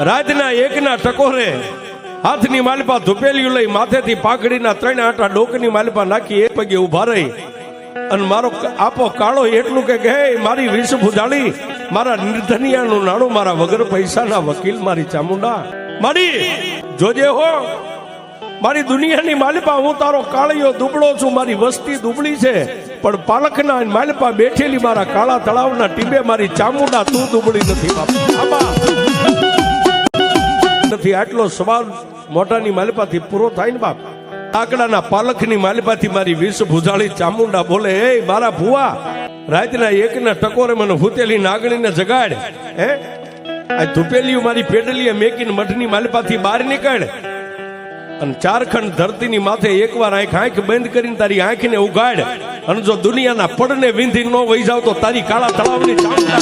રાતના એકના ટકોરે હાથની માલપા ધુપેલિયું લઈ માથેથી પાઘડીના 3 આટા ડોકની માલપા નાખી એક પગે ઉભા રહી અને મારો આપો કાળો એટલું કે હે મારી વિષ ભુજાળી, મારા નિર્ધનિયાનું નાણું, મારા વગર પૈસાના વકીલ, મારી ચામુંડા મારી જોજે હો, મારી દુનિયાની માલપા હું તારો કાળિયો દુબળો છું, મારી વસ્તી દુબળી છે, પણ પાલખના માલપા બેઠેલી મારા કાળા તળાવના ટીબે મારી ચામુંડા તું દુબળી નથી નથી. આટલો સવાલ મોટાની માલપાથી પૂરો થાય ને બાપ. આકડાના પાલખની માલપાથી મારી વિષ ભુજાળી ચામુંડા બોલે, એ મારા ભુવા, રાતના એકના ટકોરે મને ભૂતેલી નાગણીને જગાડ. હે આ ધુપેલીયું મારી પેડલીએ મેકીને મઠની માલપાથી બહાર નીકળ અને 4 ખંડ ધરતીની માથે એકવાર આંખ બંધ કરીને તારી આંખને ઉગાડ અને જો દુનિયાના પડને વિંધી ન વહી જાવ તો તારી કાળા તળાવની ચામુંડા